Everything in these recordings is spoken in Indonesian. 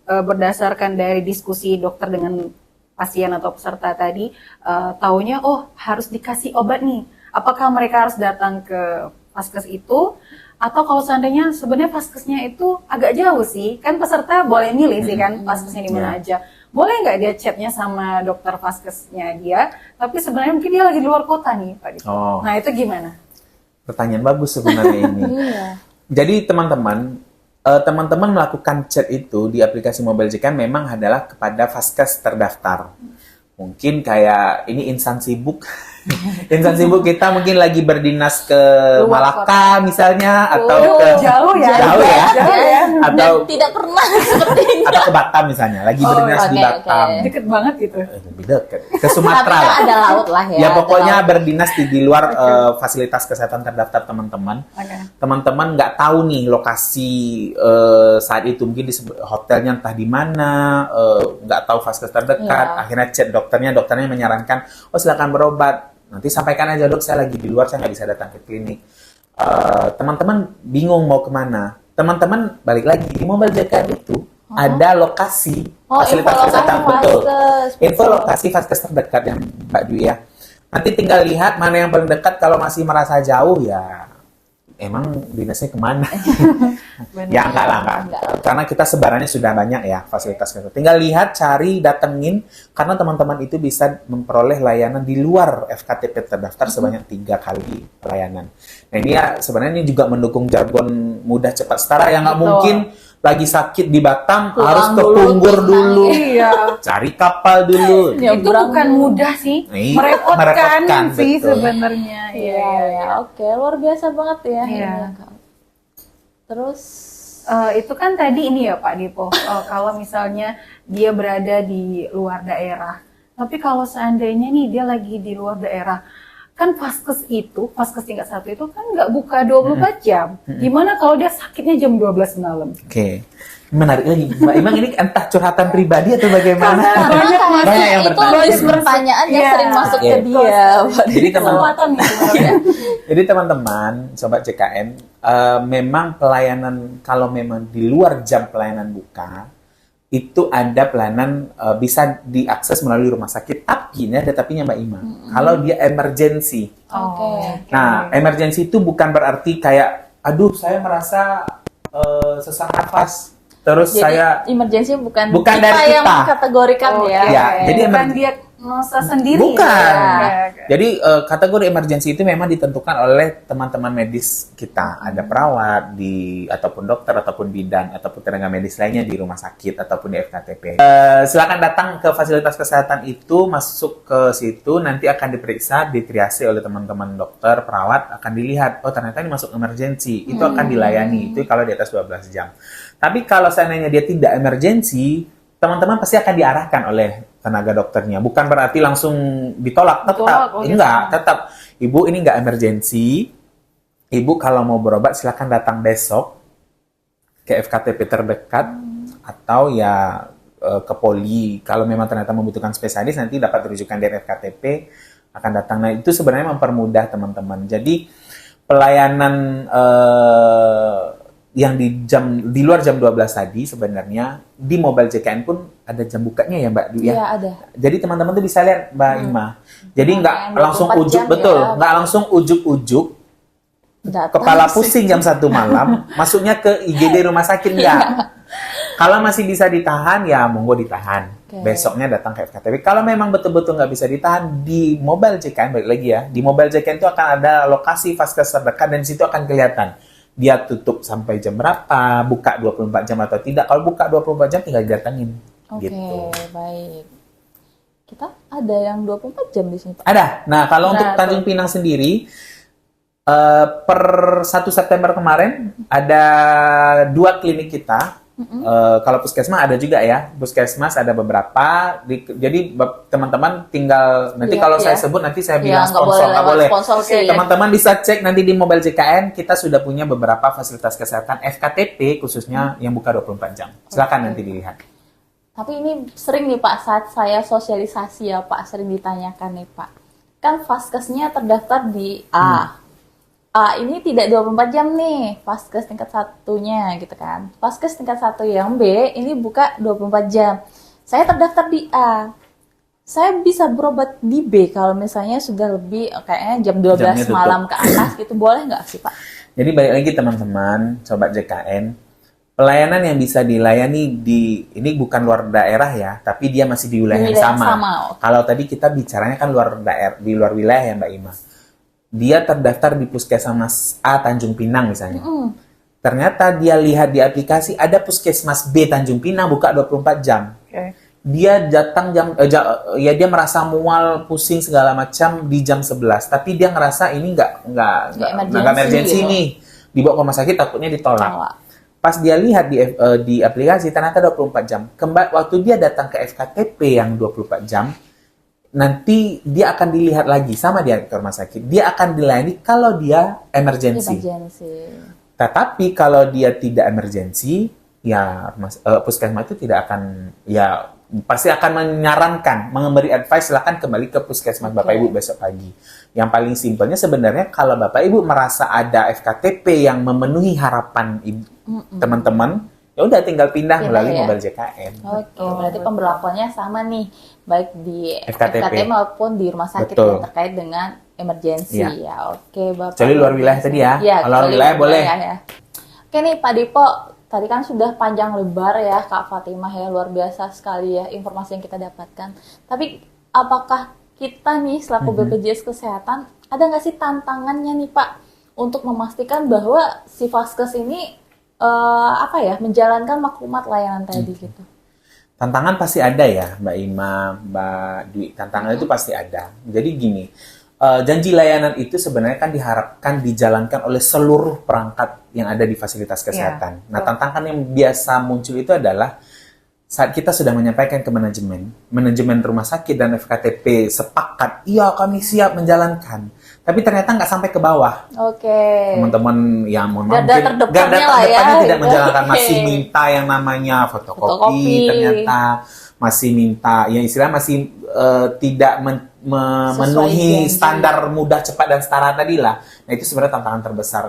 berdasarkan dari diskusi dokter dengan pasien atau peserta tadi, taunya oh harus dikasih obat nih. Apakah mereka harus datang ke vaskes itu? Atau kalau seandainya sebenarnya vaskesnya itu agak jauh sih, kan peserta boleh milih sih kan vaskesnya di mana aja. Boleh nggak dia chatnya sama dokter vaskesnya dia, tapi sebenarnya mungkin dia lagi di luar kota nih Pak Dipo. Nah itu gimana? Pertanyaan bagus sebenarnya ini. Jadi teman-teman melakukan chat itu di aplikasi Mobile JKN memang adalah kepada vaskes terdaftar. Mungkin kayak ini instansi sibuk. Instansi sibuk kita mungkin lagi berdinas ke Malaka misalnya atau ke jauh ya atau dan tidak pernah seperti ini atau ke Batam misalnya lagi berdinas di Batam. Deket banget gitu. Lebih dekat ke Sumatera lah. Ada laut lah ya. Ya pokoknya berdinas di luar fasilitas kesehatan terdaftar teman-teman. Teman-teman nggak tahu nih lokasi saat itu mungkin di hotelnya entah di mana, nggak tahu vaskes terdekat. Akhirnya chat dokternya menyarankan oh silakan berobat. Nanti sampaikan aja dok, saya lagi di luar, saya nggak bisa datang ke klinik. Teman-teman bingung mau kemana. Teman-teman balik lagi di Mobile JKN itu ada lokasi fasilitas kesehatan betul. Info lokasi vaskes terdekat yang Mbak Dwi ya. Nanti tinggal lihat mana yang paling dekat. Kalau masih merasa jauh ya emang dinasnya kemana? Ya enggak lah. Karena kita sebarannya sudah banyak ya fasilitas kesehatan. Tinggal lihat, cari, datengin. Karena teman-teman itu bisa memperoleh layanan di luar FKTP terdaftar sebanyak 3 kali pelayanan. Nah ini ya sebenarnya ini juga mendukung jargon mudah cepat setara yang nggak mungkin lagi sakit di Batam harus ke Punggur dulu, cari kapal dulu. Itu bukan mudah sih, merepotkan sih sebenarnya. Oke, luar biasa banget ya. Terus itu kan tadi ini ya Pak Dipo, kalau misalnya dia berada di luar daerah, tapi kalau seandainya nih dia lagi di luar daerah, kan vaskes tingkat 1 itu kan nggak buka 24 jam. Gimana kalau dia sakitnya jam 12 malam? Oke. Menarik lagi, Mbak Imang ini entah curhatan pribadi atau bagaimana? Banyak yang bertanya. Itu pertanyaan yang sering masuk ke dia. Jadi teman-teman, sobat JKN, memang pelayanan kalau memang di luar jam pelayanan buka, itu ada pelayanan bisa diakses melalui rumah sakit. Tapi ini ada tapinya Mbak Ima. Kalau dia emergency. Nah, emergency itu bukan berarti kayak, aduh saya merasa sesak nafas. Terus jadi, saya emergency bukan dari yang mengkategorikan Jadi bukan dia merasa sendiri. Bukan. Jadi kategori emergency itu memang ditentukan oleh teman-teman medis kita. Ada perawat ataupun dokter ataupun bidan ataupun tenaga medis lainnya di rumah sakit ataupun di FKTP. Silakan datang ke fasilitas kesehatan itu, masuk ke situ, nanti akan diperiksa, ditriase oleh teman-teman dokter, perawat, akan dilihat, oh ternyata ini masuk emergency. Itu akan dilayani. Itu kalau di atas 12 jam. Tapi kalau seandainya dia tidak emergency, teman-teman pasti akan diarahkan oleh tenaga dokternya. Bukan berarti langsung ditolak, tetap. Tetap. Ibu ini nggak emergency. Ibu kalau mau berobat silakan datang besok ke FKTP terdekat atau ya ke poli. Kalau memang ternyata membutuhkan spesialis nanti dapat rujukan dari FKTP akan datang. Nah itu sebenarnya mempermudah teman-teman. Jadi pelayanan yang di luar jam 12 tadi sebenarnya di Mobile JKN pun ada jam bukanya ya Mbak Dwi ya? Iya ada. Jadi teman-teman tuh bisa lihat Mbak Ima. Jadi nggak langsung ujuk nggak langsung ujuk-ujuk. Kepala pusing jam 1 malam, masuknya ke IGD rumah sakit nggak? Kalau masih bisa ditahan ya monggo ditahan. Besoknya datang ke FKTP. Kalau memang betul-betul nggak bisa ditahan di Mobile JKN balik lagi ya. Di Mobile JKN itu akan ada lokasi vaskes terdekat dan di situ akan kelihatan. Dia tutup sampai jam berapa, buka 24 jam atau tidak. Kalau buka 24 jam tinggal datangin. Oke, baik. Kita ada yang 24 jam di sini, Pak? Ada. Nah, kalau untuk Tanjung Pinang sendiri, per 1 September kemarin, ada 2 klinik kita. Kalau puskesmas ada juga ya, puskesmas ada beberapa. Jadi teman-teman tinggal nanti kalau saya sebut nanti saya bilang sponsor, nggak boleh. Teman-teman bisa cek nanti di Mobile JKN kita sudah punya beberapa fasilitas kesehatan FKTP khususnya yang buka 24 jam. Silakan nanti dilihat. Tapi ini sering nih Pak saat saya sosialisasi ya Pak sering ditanyakan nih Pak. Kan vaskesnya terdaftar di A. ini tidak 24 jam nih, Vaskes tingkat 1-nya gitu kan. Vaskes tingkat 1 yang B ini buka 24 jam. Saya terdaftar di A. Saya bisa berobat di B kalau misalnya sudah lebih kayaknya jam 12 Jamnya tutup. malam ke atas gitu. Boleh nggak sih, Pak? Jadi balik lagi teman-teman, sobat JKN, pelayanan yang bisa dilayani ini bukan luar daerah ya, tapi dia masih di wilayah yang sama. Oke. Kalau tadi kita bicaranya kan di luar wilayah ya Mbak Ima. Dia terdaftar di Puskesmas A Tanjung Pinang misalnya. Ternyata dia lihat di aplikasi ada Puskesmas B Tanjung Pinang buka 24 jam. Oke. Dia datang dia merasa mual, pusing segala macam di jam 11, tapi dia ngerasa ini nggak emergency gitu. nih. Dibawa ke rumah sakit takutnya ditolak. Tolak. Pas dia lihat di aplikasi ternyata 24 jam. Waktu dia datang ke FKTP yang 24 jam, nanti dia akan dilihat lagi sama dia ke rumah sakit. Dia akan dilayani kalau dia emergency. Tetapi kalau dia tidak emergency, ya puskesmas itu tidak akan, ya pasti akan menyarankan, memberi advice, silakan kembali ke puskesmas Bapak Ibu besok pagi. Yang paling simpelnya sebenarnya kalau Bapak Ibu merasa ada FKTP yang memenuhi harapan teman-teman, ya udah tinggal pindah melalui mobile JKN. Oke, berarti pemberlakuannya sama nih, baik di FKTP maupun di rumah sakit yang terkait dengan emergensi ya. Oke, Bapak. Kecuali luar wilayah tadi ya. Kalau luar wilayah boleh. Ya. Oke nih Pak Dipo, tadi kan sudah panjang lebar ya Kak Fatimah ya, luar biasa sekali ya informasi yang kita dapatkan. Tapi apakah kita nih selaku BPJS Kesehatan ada nggak sih tantangannya nih Pak untuk memastikan bahwa si Vaskes ini menjalankan maklumat layanan tadi gitu? Tantangan pasti ada ya Mbak Ima, Mbak Dwi. Tantangan itu pasti ada. Jadi gini, janji layanan itu sebenarnya kan diharapkan dijalankan oleh seluruh perangkat yang ada di fasilitas kesehatan. Nah, tantangan yang biasa muncul itu adalah saat kita sudah menyampaikan ke manajemen rumah sakit dan FKTP sepakat, iya kami siap menjalankan. Tapi ternyata nggak sampai ke bawah. Oke. Teman-teman yang garda terdepannya tidak menjalankan, masih minta yang namanya fotokopi, ternyata masih minta, ya istilah masih tidak memenuhi standar mudah, cepat dan setara tadi lah. Nah itu sebenarnya tantangan terbesar.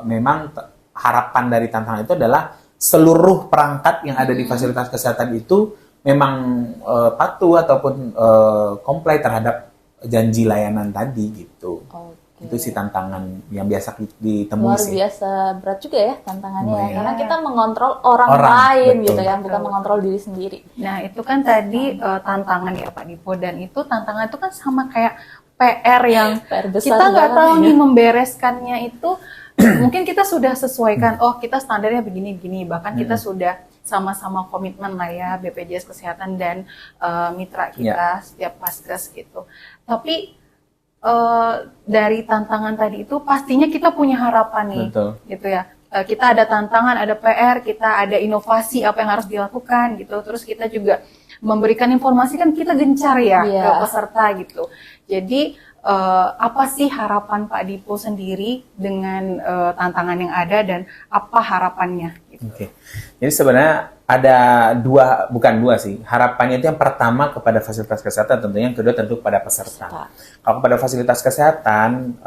Memang harapan dari tantangan itu adalah seluruh perangkat yang ada di fasilitas kesehatan itu memang patuh ataupun comply terhadap janji layanan tadi gitu. Itu sih tantangan yang biasa ditemui. Luar biasa berat juga ya tantangannya ya. Karena kita mengontrol orang lain gitu ya, bukan mengontrol diri sendiri. Nah itu kan tadi tantangan ya Pak Dipo, dan itu tantangan itu kan sama kayak PR yang kita nggak tahu nih membereskannya itu. Mungkin kita sudah sesuaikan, oh kita standarnya begini-begini, bahkan kita sudah sama-sama komitmen lah ya BPJS Kesehatan dan mitra kita setiap Vaskes gitu. Tapi dari tantangan tadi itu pastinya kita punya harapan nih, gitu ya. Kita ada tantangan, ada PR, kita ada inovasi apa yang harus dilakukan gitu. Terus kita juga memberikan informasi, kan kita gencar ya ke peserta gitu. Jadi apa sih harapan Pak Dipo sendiri dengan tantangan yang ada dan apa harapannya? Gitu. Jadi sebenarnya ada bukan dua sih. Harapannya itu yang pertama kepada fasilitas kesehatan tentunya, yang kedua tentu kepada peserta. Kalau kepada fasilitas kesehatan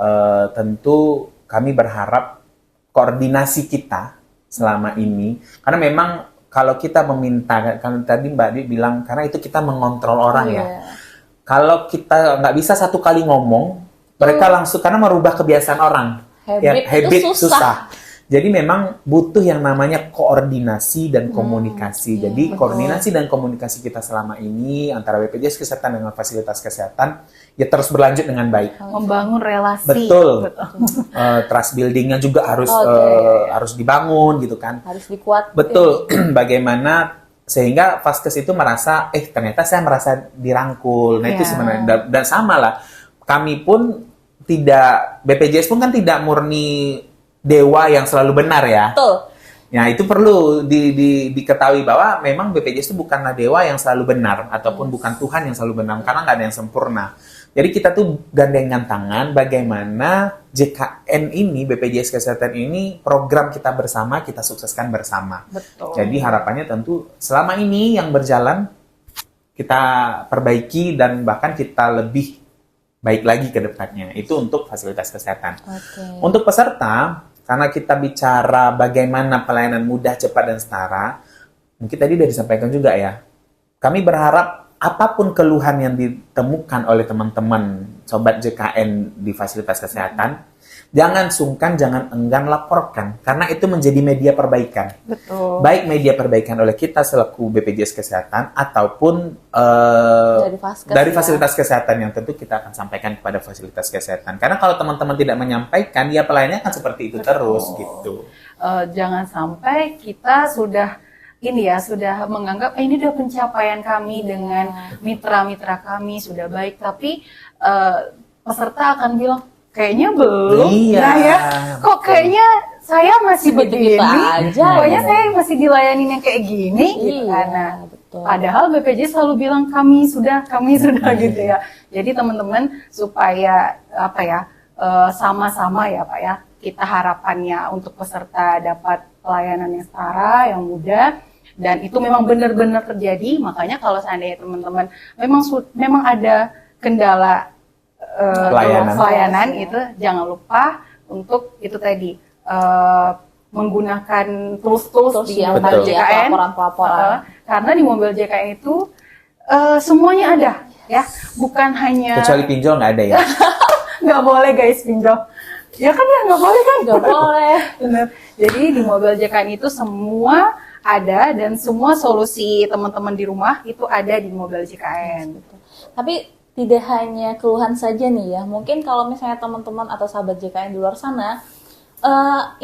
tentu kami berharap koordinasi kita selama ini, karena memang kalau kita meminta, kan tadi Mbak Di bilang karena itu kita mengontrol orang ya. Kalau kita nggak bisa satu kali ngomong, mereka langsung, karena merubah kebiasaan orang. Habit susah. Jadi memang butuh yang namanya koordinasi dan komunikasi. Jadi koordinasi dan komunikasi kita selama ini antara BPJS Kesehatan dengan fasilitas kesehatan ya terus berlanjut dengan baik. Membangun relasi. Betul. Trust building-nya juga harus dibangun gitu kan. Harus dikuatkan. Betul. Bagaimana sehingga Vaskes itu merasa, ternyata saya merasa dirangkul. Nah itu sebenarnya, dan sama lah. Kami pun tidak, BPJS pun kan tidak murni dewa yang selalu benar ya. Betul. Ya itu perlu diketahui bahwa memang BPJS itu bukanlah dewa yang selalu benar, ataupun bukan Tuhan yang selalu benar, karena nggak ada yang sempurna. Jadi kita tuh gandengan tangan bagaimana JKN ini, BPJS Kesehatan ini, program kita bersama, kita sukseskan bersama. Betul. Jadi harapannya tentu selama ini yang berjalan kita perbaiki dan bahkan kita lebih baik lagi ke depannya. Itu untuk fasilitas kesehatan. Oke. Untuk peserta, karena kita bicara bagaimana pelayanan mudah, cepat, dan setara, mungkin tadi sudah disampaikan juga ya, kami berharap apapun keluhan yang ditemukan oleh teman-teman Sobat JKN di fasilitas kesehatan, jangan sungkan, jangan enggan laporkan, karena itu menjadi media perbaikan. Betul. Baik media perbaikan oleh kita selaku BPJS Kesehatan, ataupun dari fasilitas kesehatan yang tentu kita akan sampaikan kepada fasilitas kesehatan. Karena kalau teman-teman tidak menyampaikan, ya pelayanannya akan seperti itu terus gitu. Jangan sampai kita sudah menganggap ini udah pencapaian kami dengan mitra-mitra kami sudah baik, tapi peserta akan bilang kayaknya belum. Iya. Nah ya, kok kayaknya saya masih begini, aja. pokoknya saya masih dilayani yang kayak gini. Gitu. Nah, betul. padahal BPJS selalu bilang kami sudah gitu ya. Jadi teman-teman supaya sama-sama ya Pak ya, kita harapannya untuk peserta dapat pelayanan yang setara, yang mudah, dan itu memang benar-benar terjadi. Makanya kalau seandainya teman-teman memang ada kendala pelayanan itu, jangan lupa untuk itu tadi menggunakan tools di yang mobil tadi JKN, laporan-laporan. karena di mobil JKN itu semuanya ada ya, bukan hanya Kecuali pinjol nggak ada ya. nggak boleh guys pinjol. Ya kan ya nggak boleh kan? Nggak boleh. Bener. Jadi di mobil JKN itu semua ada, dan semua solusi teman-teman di rumah itu ada di mobil JKN. Tapi tidak hanya keluhan saja nih ya. Mungkin kalau misalnya teman-teman atau sahabat JKN di luar sana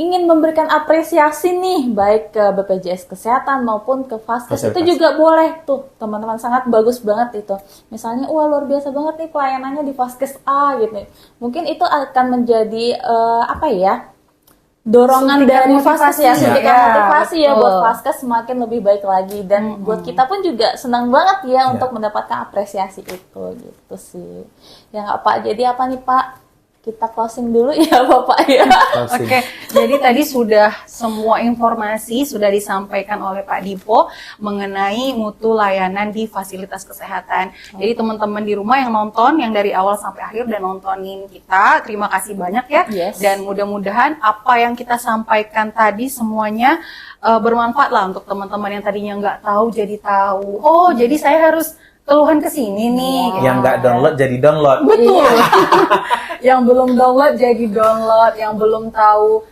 ingin memberikan apresiasi nih, baik ke BPJS Kesehatan maupun ke Vaskes, itu juga boleh tuh teman-teman, sangat bagus banget itu. Misalnya, wah luar biasa banget nih pelayanannya di Vaskes A gitu. Mungkin itu akan menjadi dorongan Suntikan dari motivasi. Vaskes ya, suntikan Ya, motivasi ya betul. buat Vaskes semakin lebih baik lagi, dan buat kita pun juga senang banget ya untuk mendapatkan apresiasi itu gitu sih. Ya nggak Pak, jadi apa nih Pak? Kita closing dulu ya Bapak ya. Oke, jadi tadi sudah semua informasi sudah disampaikan oleh Pak Dipo mengenai mutu layanan di fasilitas kesehatan. Jadi teman-teman di rumah yang nonton, yang dari awal sampai akhir dan nontonin kita, terima kasih banyak ya. Yes. Dan mudah-mudahan apa yang kita sampaikan tadi semuanya bermanfaat lah untuk teman-teman yang tadinya nggak tahu jadi tahu. Oh, jadi saya harus keluhan ke sini nih. Yang nggak download jadi download. Betul. Yang belum download jadi download, yang belum tahu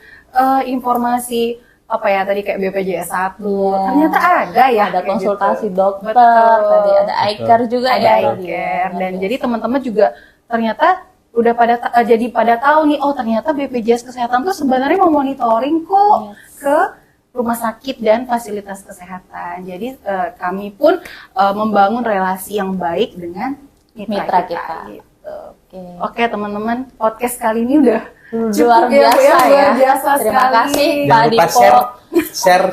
informasi tadi kayak BPJS 1. Ternyata ada ya. Ada kayak konsultasi gitu. dokter, Betul. tadi ada iCare juga Ada ya. iCare. Dan jadi teman-teman juga ternyata udah pada tahu nih, oh ternyata BPJS Kesehatan tuh sebenarnya memonitoring kok ke rumah sakit dan fasilitas kesehatan. Jadi kami pun membangun relasi yang baik dengan mitra kita. Gitu. Oke teman-teman, podcast kali ini udah luar cukup biasa ya. Luar biasa Terima sekali. kasih Pak Jangan lupa Dipo. share.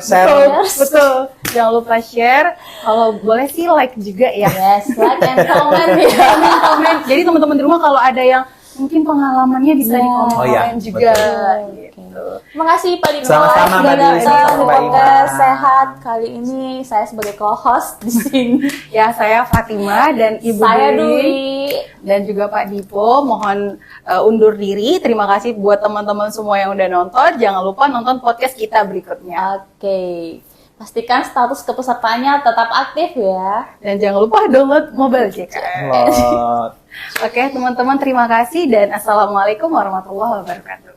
Betul. Jangan lupa share. Kalau boleh sih like juga ya. Yes, like and comment ya. Komen. Jadi teman-teman di rumah kalau ada yang mungkin pengalamannya bisa dikomen Oh iya, juga. betul. Gitu. Terima kasih Pak Dipo Sama-sama, sudah Mbak Dwi. datang di Sama-sama, podcast Ibu. Sehat. Kali ini saya sebagai co-host di sini. Ya, saya Fatima dan Ibu Saya Dwi Dwi. dan juga Pak Dipo. Mohon undur diri. Terima kasih buat teman-teman semua yang udah nonton. Jangan lupa nonton podcast kita berikutnya. Oke. Pastikan status kepesertaannya tetap aktif ya. Dan jangan lupa download Mobile JKN. Download. Oke, teman-teman terima kasih dan assalamualaikum warahmatullahi wabarakatuh.